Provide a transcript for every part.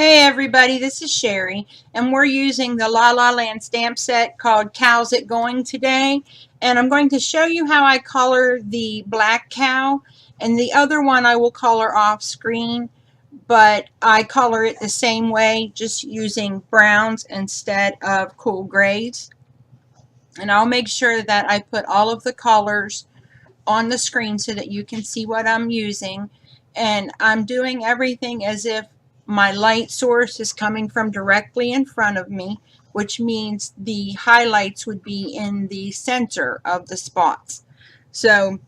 Hey everybody, this is Sherry, and we're using the La La Land stamp set called Cow's It Going today, and I'm going to show you how I color the black cow, and the other one I will color off screen, but I color it the same way, just using browns instead of cool grays. And I'll make sure that I put all of the colors on the screen so that you can see what I'm using. And I'm doing everything as if my light source is coming from directly in front of me, which means the highlights would be in the center of the spots. So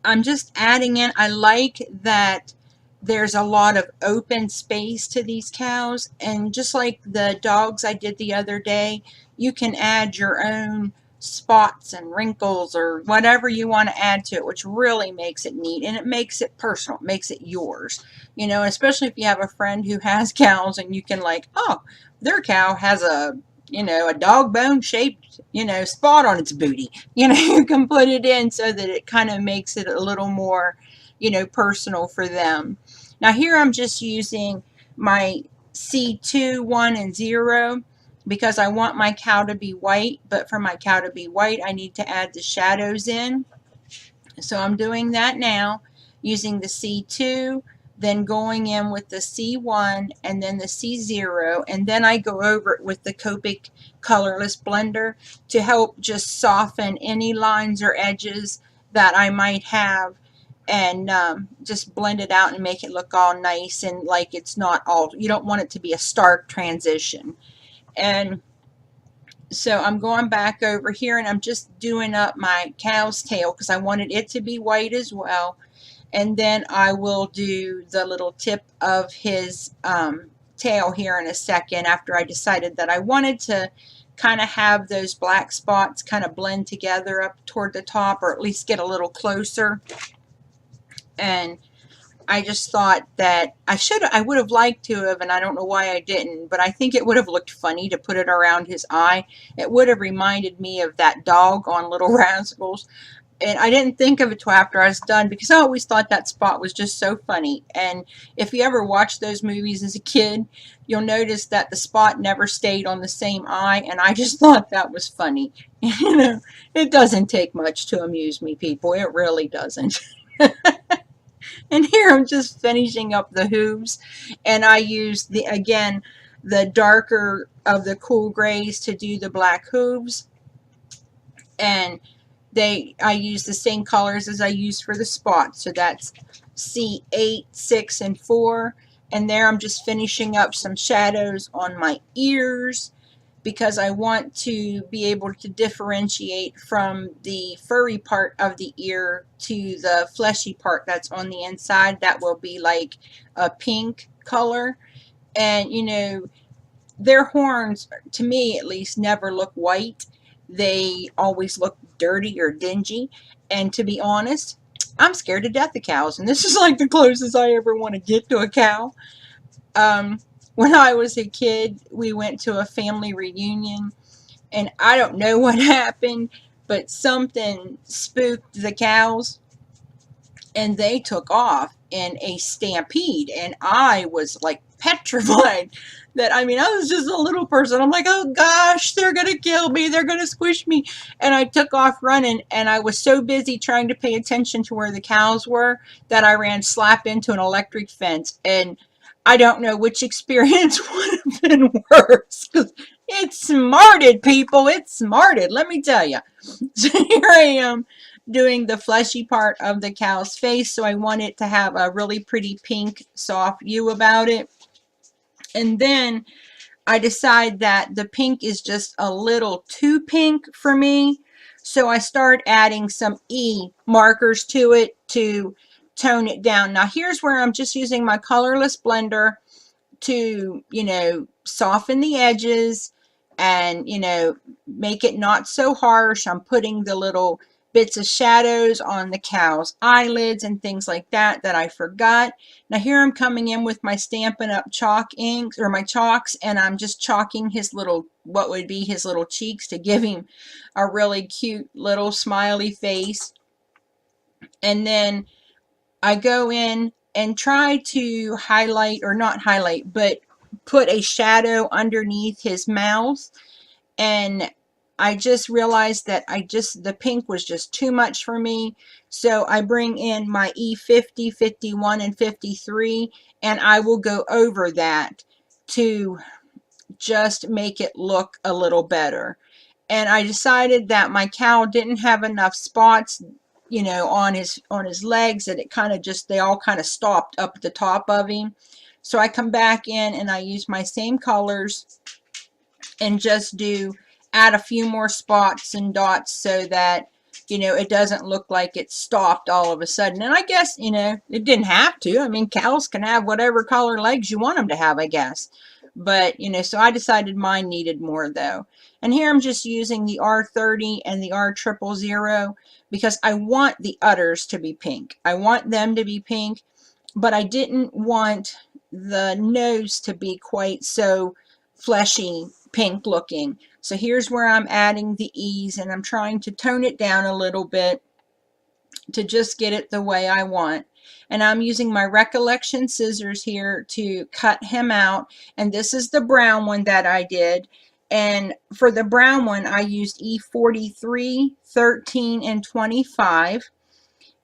I'm just adding in, I like that there's a lot of open space to these cows, and just like the dogs I did the other day, you can add your own spots and wrinkles or whatever you want to add to it, which really makes it neat, and it makes it personal, it makes it yours, you know, especially if you have a friend who has cows and you can, like, oh, their cow has a, you know, a dog bone shaped, you know, spot on its booty. You know, you can put it in so that it kind of makes it a little more, you know, personal for them. Now here I'm just using my C2, 1, and 0 because I want my cow to be white, but for my cow to be white, I need to add the shadows in. So I'm doing that now using the C2, then going in with the C1 and then the C0, and then I go over it with the Copic colorless blender to help just soften any lines or edges that I might have, and just blend it out and make it look all nice and like it's not all, you don't want it to be a stark transition. And so I'm going back over here and I'm just doing up my cow's tail because I wanted it to be white as well. And then I will do the little tip of his tail here in a second after I decided that I wanted to kind of have those black spots kind of blend together up toward the top, or at least get a little closer. And I just thought that I would have liked to have, and I don't know why I didn't, but I think it would have looked funny to put it around his eye. It would have reminded me of that dog on Little Rascals. And I didn't think of it till after I was done because I always thought that spot was just so funny. And if you ever watched those movies as a kid, you'll notice that the spot never stayed on the same eye, and I just thought that was funny. You know, it doesn't take much to amuse me, people. It really doesn't. And here I'm just finishing up the hooves, and I use the darker of the cool grays to do the black hooves, and I use the same colors as I use for the spots. So that's C8, 6, and 4. And there I'm just finishing up some shadows on my ears because I want to be able to differentiate from the furry part of the ear to the fleshy part that's on the inside. That will be like a pink color. And, you know, their horns, to me at least, never look white. They always look dirty or dingy. And to be honest, I'm scared to death of cows. And this is like the closest I ever want to get to a cow. When I was a kid, we went to a family reunion. And I don't know what happened, but something spooked the cows. And they took off in a stampede. And I was like petrified. That, I mean, I was just a little person. I'm like, oh gosh, they're going to kill me. They're going to squish me. And I took off running, and I was so busy trying to pay attention to where the cows were that I ran slap into an electric fence. And I don't know which experience would have been worse, because it smarted, people. It smarted, let me tell you. So here I am doing the fleshy part of the cow's face. So I want it to have a really pretty pink, soft hue about it. And then I decide that the pink is just a little too pink for me. So I start adding some E markers to it to tone it down. Now here's where I'm just using my colorless blender to, you know, soften the edges and, you know, make it not so harsh. I'm putting the little bits of shadows on the cow's eyelids and things like that I forgot. Now here I'm coming in with my Stampin' Up! Chalk inks, or my chalks, and I'm just chalking his little, what would be his little cheeks, to give him a really cute little smiley face. And then I go in and try to highlight, or not highlight, but put a shadow underneath his mouth. And I just realized that the pink was just too much for me. So I bring in my E50, 51, and 53, and I will go over that to just make it look a little better. And I decided that my cow didn't have enough spots, you know, on his legs, that it kind of just, they all kind of stopped up at the top of him. So I come back in and I use my same colors and just add a few more spots and dots so that, you know, it doesn't look like it stopped all of a sudden. And I guess, you know, it didn't have to. I mean, cows can have whatever color legs you want them to have, I guess. But, you know, so I decided mine needed more though. And here I'm just using the R30 and the R000 because I want the udders to be pink. I want them to be pink, but I didn't want the nose to be quite so fleshy pink looking. So here's where I'm adding the E's, and I'm trying to tone it down a little bit to just get it the way I want. And I'm using my recollection scissors here to cut him out. And this is the brown one that I did. And for the brown one, I used E43, 13, and 25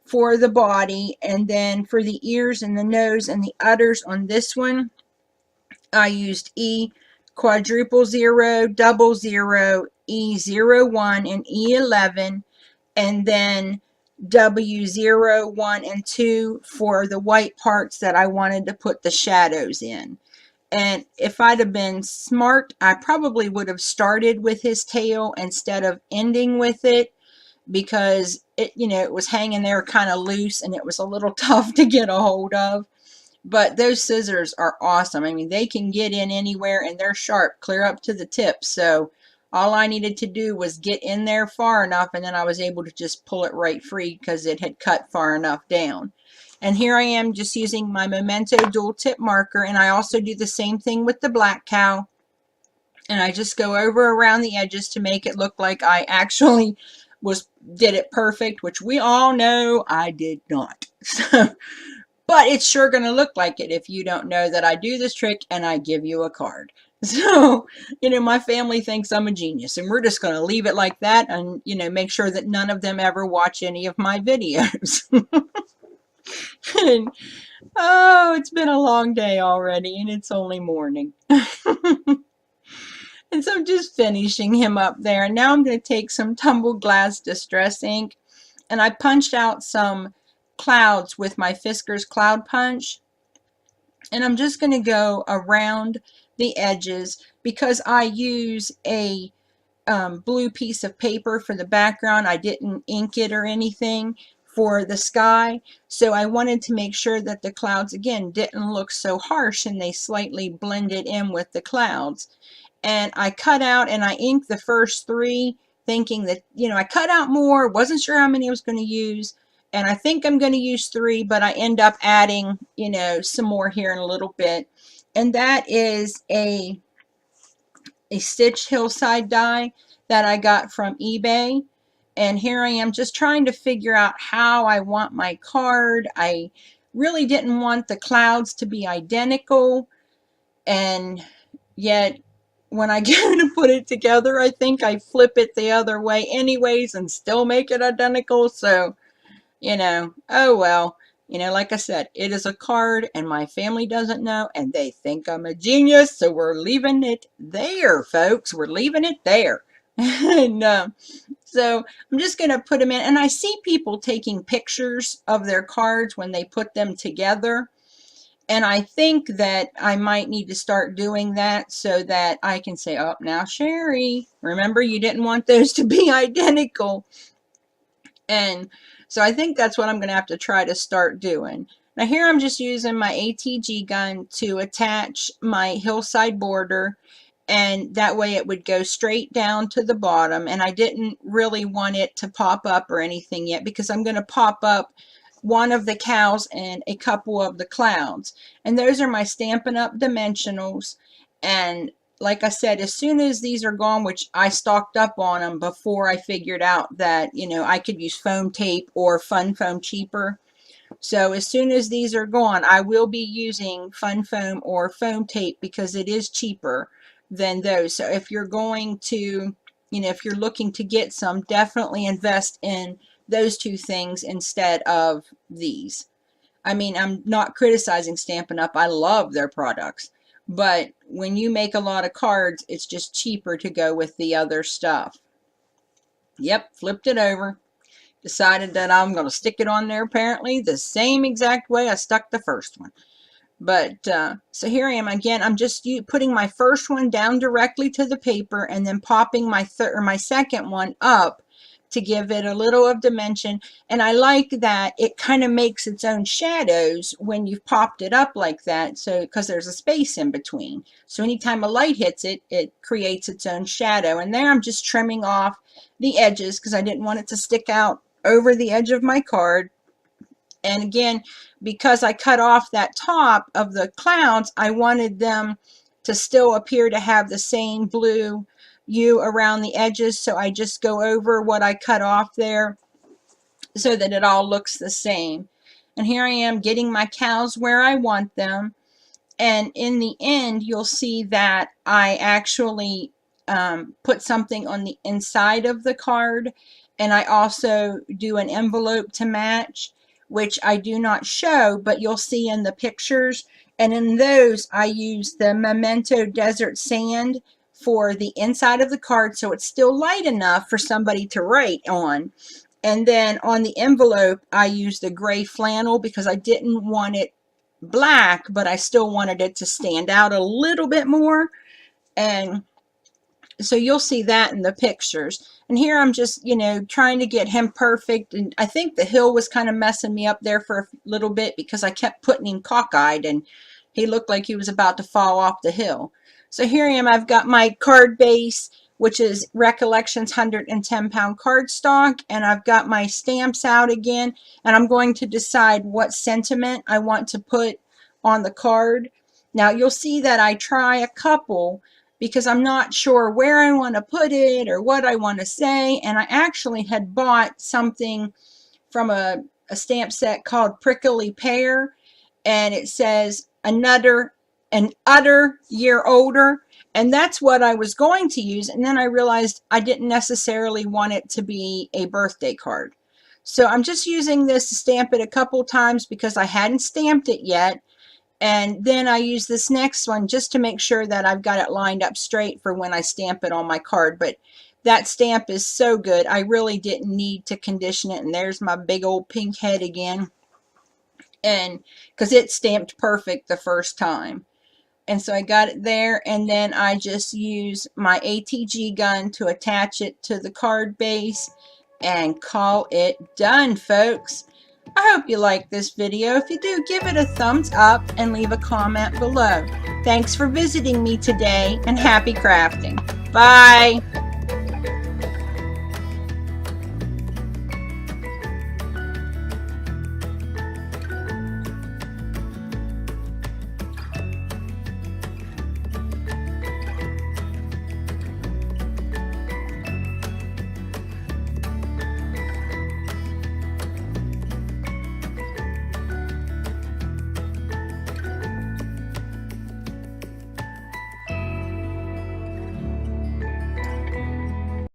for the body. And then for the ears and the nose and the udders on this one, I used E quadruple 0, double 0, E01, and E11, and then W0, 1, and 2 for the white parts that I wanted to put the shadows in. And if I'd have been smart, I probably would have started with his tail instead of ending with it, because it, you know, it was hanging there kind of loose and it was a little tough to get a hold of. But those scissors are awesome. I mean, they can get in anywhere and they're sharp, clear up to the tip. So all I needed to do was get in there far enough, and then I was able to just pull it right free because it had cut far enough down. And here I am just using my Memento dual tip marker, and I also do the same thing with the black cow. And I just go over around the edges to make it look like I actually did it perfect, which we all know I did not. So, but it's sure going to look like it if you don't know that I do this trick and I give you a card. So, you know, my family thinks I'm a genius, and we're just going to leave it like that and, you know, make sure that none of them ever watch any of my videos. And, oh, it's been a long day already, and it's only morning. And so I'm just finishing him up there. And now I'm going to take some Tumbled Glass Distress ink, and I punched out some clouds with my Fisker's Cloud Punch. And I'm just going to go around the edges because I use a blue piece of paper for the background. I didn't ink it or anything for the sky. So I wanted to make sure that the clouds, again, didn't look so harsh and they slightly blended in with the clouds. And I cut out and I inked the first 3, thinking that, you know, I cut out more, wasn't sure how many I was going to use. And I think I'm going to use 3, but I end up adding, you know, some more here in a little bit. And that is a stitched hillside die that I got from eBay. And here I am just trying to figure out how I want my card. I really didn't want the clouds to be identical, and yet when I go to put it together, I think I flip it the other way anyways and still make it identical. So, you know, oh well. You know, like I said, it is a card and my family doesn't know and they think I'm a genius. So we're leaving it there, folks. We're leaving it there. And so I'm just going to put them in. And I see people taking pictures of their cards when they put them together. And I think that I might need to start doing that so that I can say, oh, now, Sherry, remember you didn't want those to be identical. And so I think that's what I'm going to have to try to start doing. Now here I'm just using my ATG gun to attach my hillside border, and that way it would go straight down to the bottom. And I didn't really want it to pop up or anything yet because I'm going to pop up one of the cows and a couple of the clouds. And those are my Stampin' Up! Dimensionals. And like I said, as soon as these are gone, which I stocked up on them before I figured out that, you know, I could use foam tape or fun foam cheaper. So as soon as these are gone, I will be using Fun Foam or foam tape because it is cheaper than those. So if you're going to, if you're looking to get some, definitely invest in those two things instead of these. I mean, I'm not criticizing Stampin' Up. I love their products. But when you make a lot of cards, it's just cheaper to go with the other stuff. Yep, flipped it over. Decided that I'm going to stick it on there apparently the same exact way I stuck the first one. But so here I am again. I'm just putting my first one down directly to the paper and then popping my second one up to give it a little of dimension. And I like that it kind of makes its own shadows when you've popped it up like that. So because there's a space in between. So anytime a light hits it, it creates its own shadow. And there I'm just trimming off the edges because I didn't want it to stick out over the edge of my card. And again, because I cut off that top of the clouds, I wanted them to still appear to have the same blue hue around the edges. So I just go over what I cut off there so that it all looks the same. And here I am getting my cows where I want them. And in the end, you'll see that I actually put something on the inside of the card. And I also do an envelope to match, which I do not show, but you'll see in the pictures. And in those, I use the Memento Desert Sand for the inside of the card, so it's still light enough for somebody to write on. And then on the envelope, I use the gray flannel because I didn't want it black, but I still wanted it to stand out a little bit more. And so you'll see that in the pictures. And here I'm just, trying to get him perfect. And I think the hill was kind of messing me up there for a little bit because I kept putting him cockeyed and he looked like he was about to fall off the hill. So here I am. I've got my card base, which is Recollections 110-pound cardstock. And I've got my stamps out again. And I'm going to decide what sentiment I want to put on the card. Now you'll see that I try a couple because I'm not sure where I want to put it or what I want to say. And I actually had bought something from a stamp set called Prickly Pear, and it says an utter year older. And that's what I was going to use. And then I realized I didn't necessarily want it to be a birthday card. So I'm just using this to stamp it a couple times because I hadn't stamped it yet. And then I use this next one just to make sure that I've got it lined up straight for when I stamp it on my card. But that stamp is so good, I really didn't need to condition it. And there's my big old pink head again. And because it stamped perfect the first time. And so I got it there, and then I just use my ATG gun to attach it to the card base and call it done, folks. I hope you like this video. If you do, give it a thumbs up and leave a comment below. Thanks for visiting me today, and happy crafting. Bye!